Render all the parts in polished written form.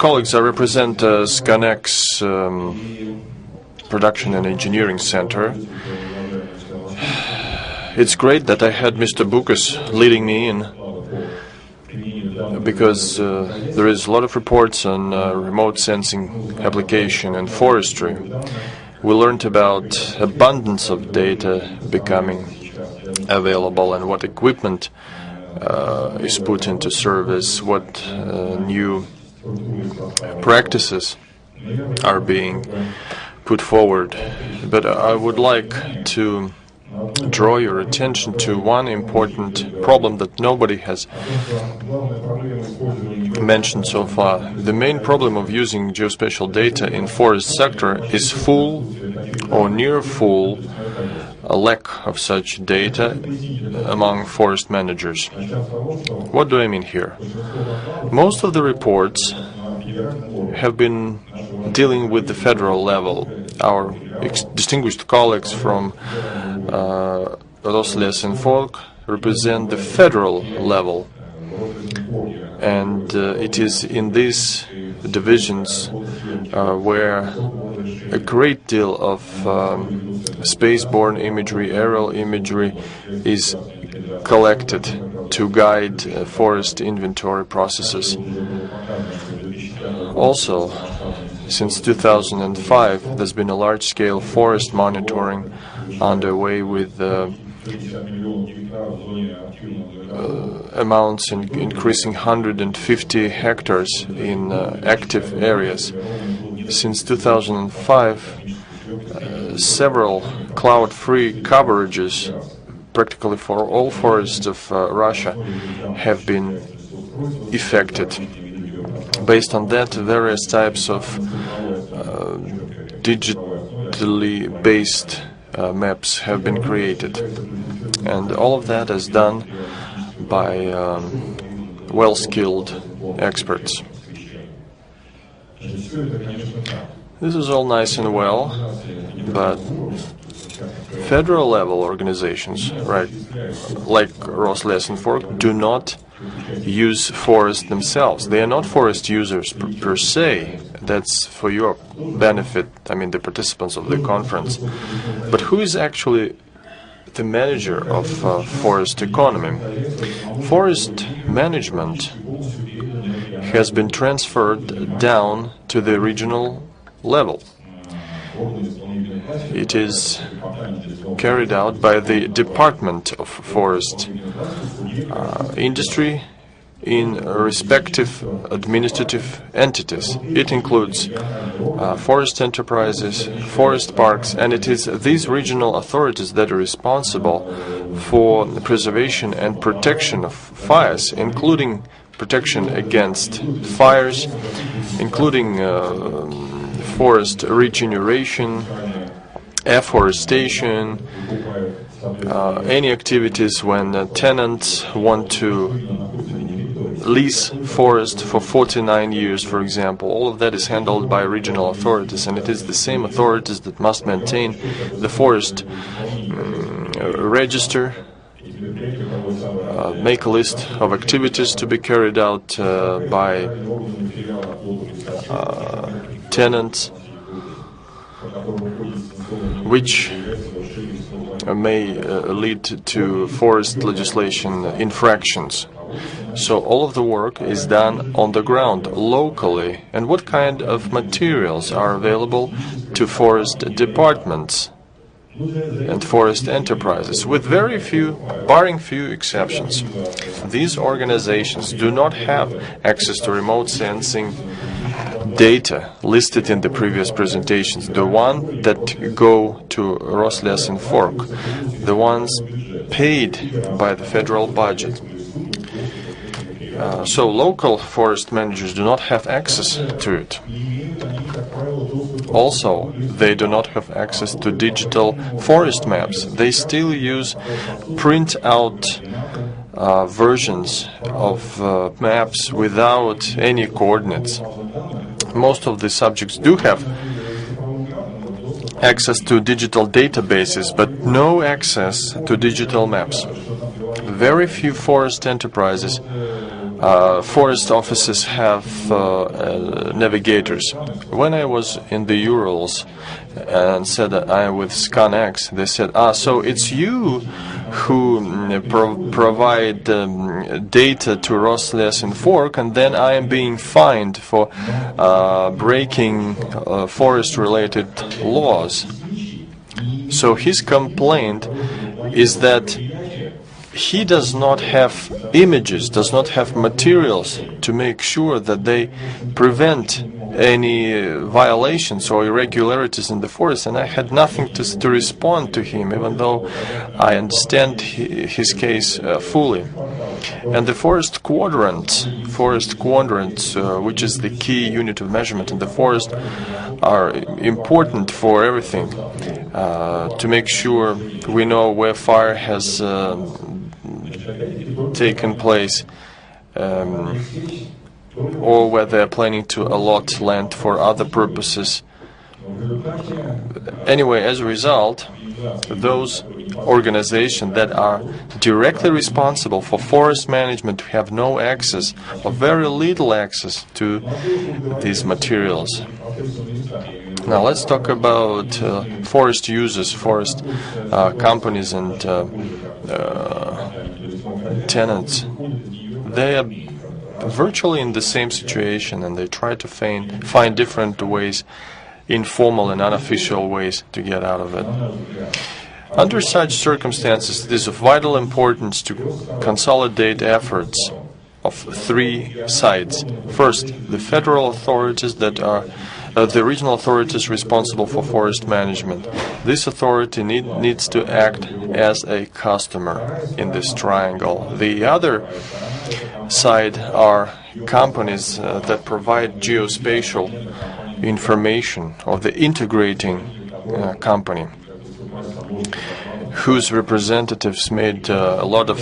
Colleagues, I represent SCANEX Production and Engineering Center. It's great that I had Mr. Bukas leading me in, because there is a lot of reports on remote sensing application and forestry. We learned about abundance of data becoming available and what equipment is put into service, what new practices are being put forward. But I would like to draw your attention to one important problem that nobody has mentioned so far. The main problem of using geospatial data in forest sector is full or near full lack of such data among forest managers. What do I mean here? Most of the reports have been dealing with the federal level. Our distinguished colleagues from RSD represent the federal level, and it is in these divisions where a great deal of spaceborne imagery, aerial imagery is collected to guide forest inventory processes. Also, since 2005, there's been a large-scale forest monitoring underway with amounts increasing 150 hectares in active areas. Since 2005, several cloud-free coverages, practically for all forests of Russia, have been effected. Based on that, various types of digitally based maps have been created, and all of that is done by well-skilled experts. This is all nice and well, but federal level organizations, right, like RSD, do not use forest themselves. They are not forest users per se. That's for your benefit, I mean the participants of the conference. But who is actually the manager of forest economy? Forest management has been transferred down to the regional level. It is carried out by the Department of Forest Industry in respective administrative entities. It includes forest enterprises, forest parks, and it is these regional authorities that are responsible for the preservation and protection of fires, including protection against fires, including forest regeneration, afforestation, any activities when tenants want to lease forest for 49 years, for example. All of that is handled by regional authorities, and it is the same authorities that must maintain the forest register, make a list of activities to be carried out by tenants, which may lead to forest legislation infractions. So all of the work is done on the ground, locally. And what kind of materials are available to forest departments and forest enterprises? With very few, barring few exceptions, these organizations do not have access to remote sensing data listed in the previous presentations, the one that go to RSD, the ones paid by the federal budget. So local forest managers do not have access to it. Also, they do not have access to digital forest maps. They still use print-out versions of maps without any coordinates. Most of the subjects do have access to digital databases, but no access to digital maps. Very few forest enterprises forest offices have navigators. When I was in the Urals and said that I am with SCANEX, they said, so it's you who provide data to Rosles and Fork, and then I am being fined for breaking forest-related laws. So his complaint is that he does not have images, does not have materials to make sure that they prevent any violations or irregularities in the forest, and I had nothing to respond to him, even though I understand his case fully. And the forest quadrants, which is the key unit of measurement in the forest, are important for everything, to make sure we know where fire has taken place, or where they are planning to allot land for other purposes. Anyway, as a result, those organizations that are directly responsible for forest management have no access, or very little access, to these materials. Now let's talk about forest users, forest companies and tenants. They are virtually in the same situation, and they try to find different ways, informal and unofficial ways, to get out of it. Under such circumstances, it is of vital importance to consolidate efforts of three sides. First, the federal authorities that are the regional authorities responsible for forest management. This authority needs to act as a customer in this triangle. The other side are companies that provide geospatial information, or the integrating company, whose representatives made a lot of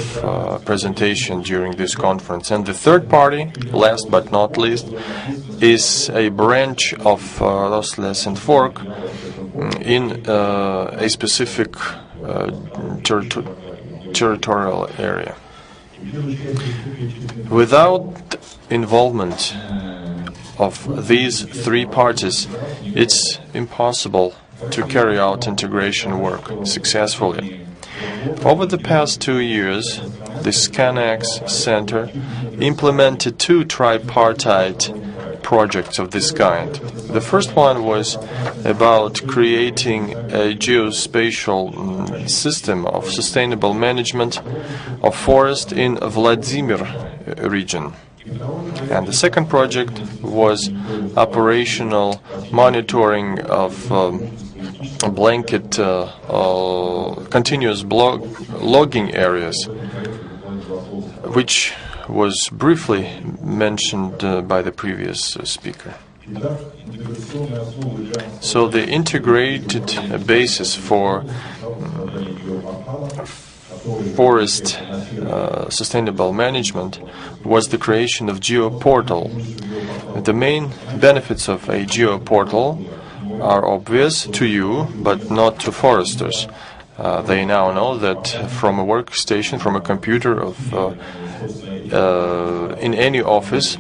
presentation during this conference. And the third party, last but not least, is a branch of Rosles and Fork in a specific territorial area. Without involvement of these three parties, it's impossible to carry out integration work successfully. Over the past 2 years, the SCANEX Center implemented 2 tripartite projects of this kind. The first one was about creating a geospatial system of sustainable management of forest in Vladimir region. And the second project was operational monitoring of blanket continuous logging areas, which was briefly mentioned by the previous speaker. So the integrated basis for forest sustainable management was the creation of Geoportal. The main benefits of a Geoportal are obvious to you, but not to foresters. They now know that from a workstation, from a computer in any office,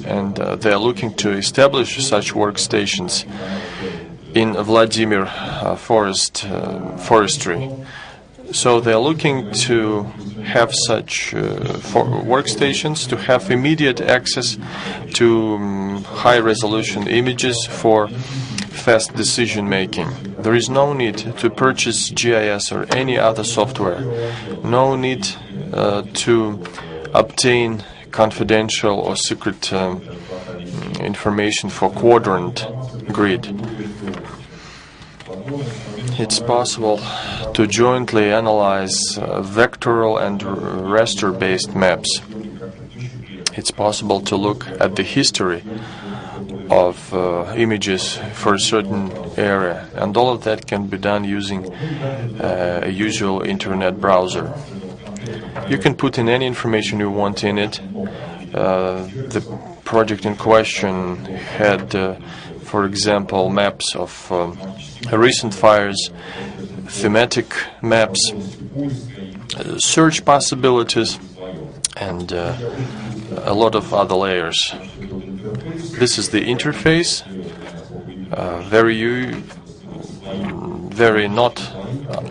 and they are looking to establish such workstations in Vladimir forestry. So they are looking to have such workstations to have immediate access to high-resolution images for fast decision-making. There is no need to purchase GIS or any other software. No need to obtain confidential or secret information for quadrant grid. It's possible to jointly analyze vectoral and raster-based maps. It's possible to look at the history of images for a certain area, and all of that can be done using a usual internet browser. You can put in any information you want in it. The project in question had, for example, maps of recent fires, thematic maps, search possibilities, and a lot of other layers. This is the interface, very not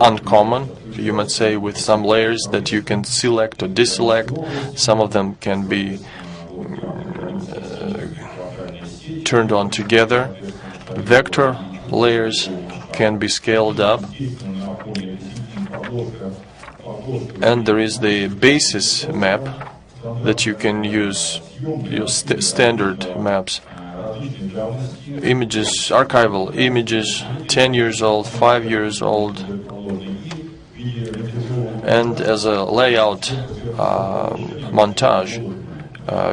uncommon, you might say, with some layers that you can select or deselect. Some of them can be turned on together. Vector layers can be scaled up. And there is the basis map that you can use standard maps. Images, archival images, 10 years old, 5 years old. And as a layout montage,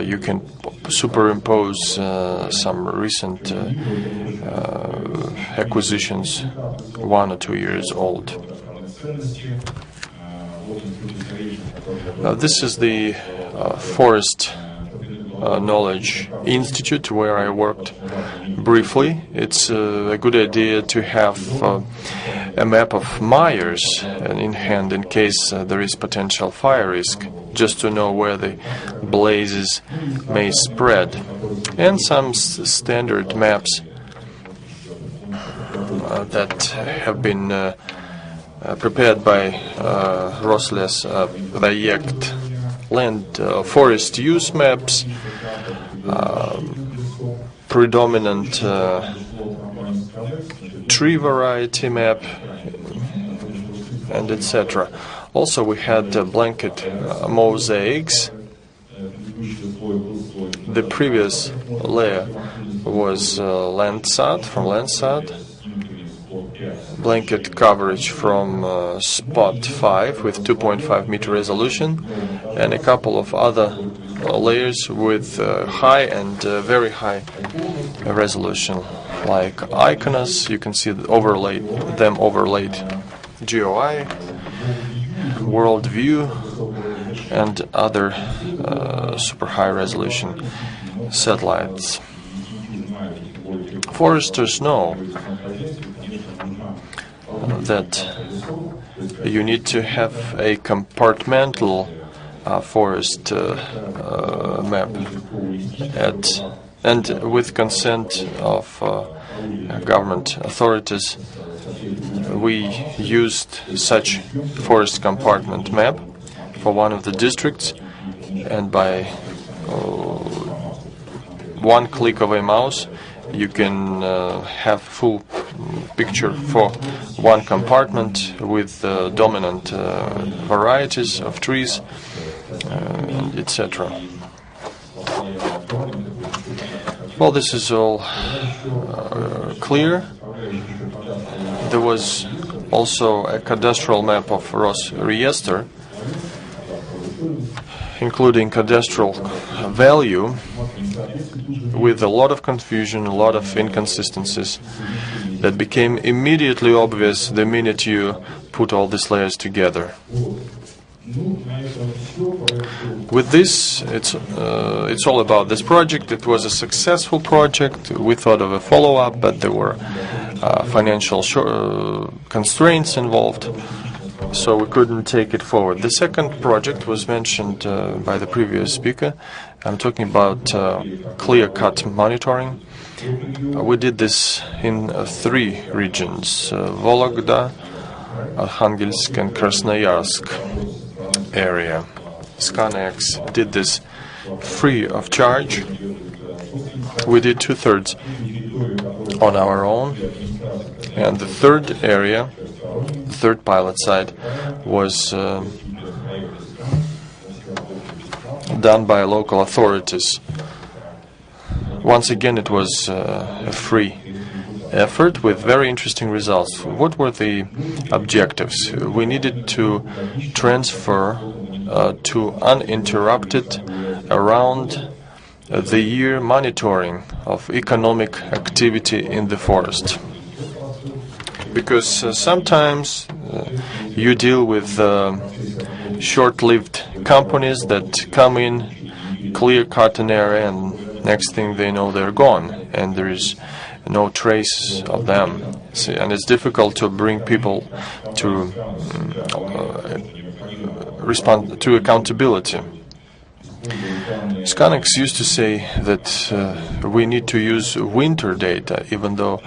you can superimpose some recent acquisitions, 1 or 2 years old. This is the Forest Knowledge Institute where I worked briefly. It's a good idea to have a map of mires in hand in case there is potential fire risk, just to know where the blazes may spread. And some standard maps that have been prepared by Rosles Project, land forest use maps, predominant tree variety map, and etc. Also, we had blanket mosaics. The previous layer was Landsat, from Landsat. Blanket coverage from spot 5 with 2.5 meter resolution, and a couple of other layers with high and very high resolution, like Iconos. You can see them overlaid GOI, World View, and other super high resolution satellites. Foresters know that you need to have a compartmental forest map and with consent of government authorities we used such forest compartment map for one of the districts, and by one click of a mouse you can have full picture for one compartment with dominant varieties of trees, etc. Well, this is all clear. There was also a cadastral map of Rosregister, including cadastral value, with a lot of confusion, a lot of inconsistencies that became immediately obvious the minute you put all these layers together. With this, it's all about this project. It was a successful project. We thought of a follow-up, but there were financial constraints involved, so we couldn't take it forward. The second project was mentioned by the previous speaker. I'm talking about clear-cut monitoring. We did this in 3 regions: Vologda, Arkhangelsk, and Krasnoyarsk area. SCANEX did this free of charge. We did 2/3 on our own, and the third area, the third pilot site, was done by local authorities. Once again, it was a free effort with very interesting results. What were the objectives? We needed to transfer to uninterrupted around the year monitoring of economic activity in the forest. Because sometimes you deal with short-lived companies that come in, clear-cut an area, and next thing they know they're gone, and there is no trace of them. And it's difficult to bring people to respond to accountability. SCANEX used to say that we need to use winter data, even though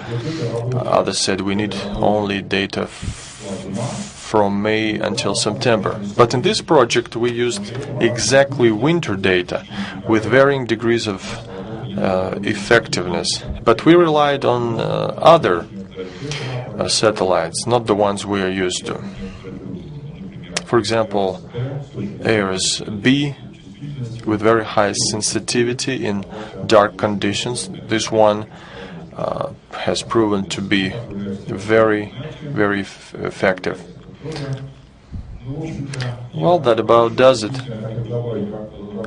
others said we need only data from May until September. But in this project we used exactly winter data with varying degrees of effectiveness. But we relied on other satellites, not the ones we are used to. For example, RSD with very high sensitivity in dark conditions. This one has proven to be very, very effective. Well, that about does it.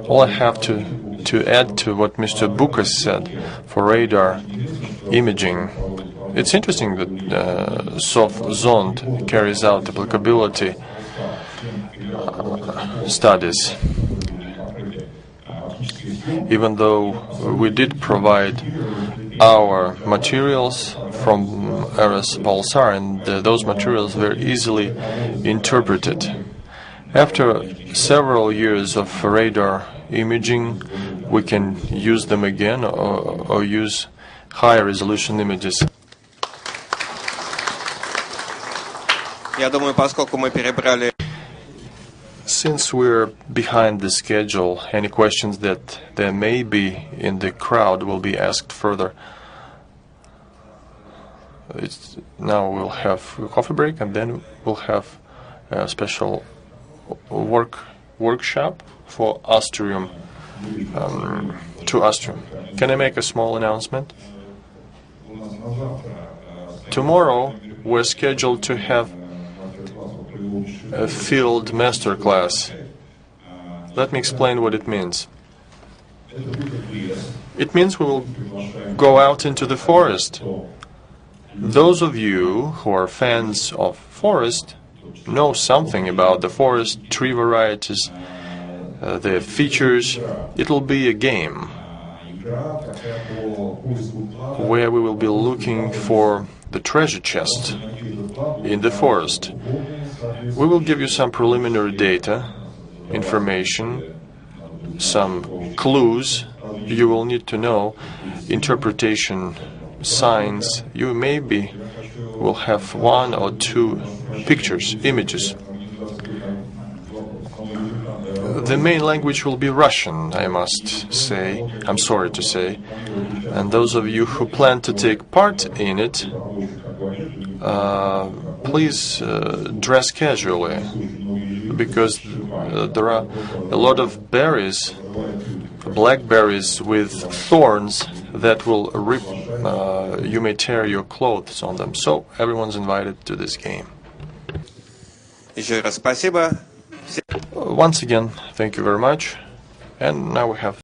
All I have to add to what Mr. Bukas said for radar imaging. It's interesting that SOF-Zond carries out applicability studies. Even though we did provide our materials from RS Pulsar, and those materials were easily interpreted. After several years of radar imaging, we can use them again or use higher resolution images. Я думаю, поскольку мы перебрали. Since we're behind the schedule, any questions that there may be in the crowd will be asked further. Now we'll have a coffee break, and then we'll have a special workshop for Astrium, to Astrium. Can I make a small announcement? Tomorrow we're scheduled to have a field masterclass. Let me explain what it means. It means we will go out into the forest. Those of you who are fans of forest know something about the forest, tree varieties, their features. It will be a game where we will be looking for the treasure chest in the forest. We will give you some preliminary data, information, some clues you will need to know, interpretation, signs. You maybe will have one or two pictures, images. The main language will be Russian, I must say, I'm sorry to say. And those of you who plan to take part in it, please dress casually, because there are a lot of berries, blackberries with thorns that will rip, you may tear your clothes on them. So everyone's invited to this game. Еще раз спасибо. Once again, thank you very much. And now we have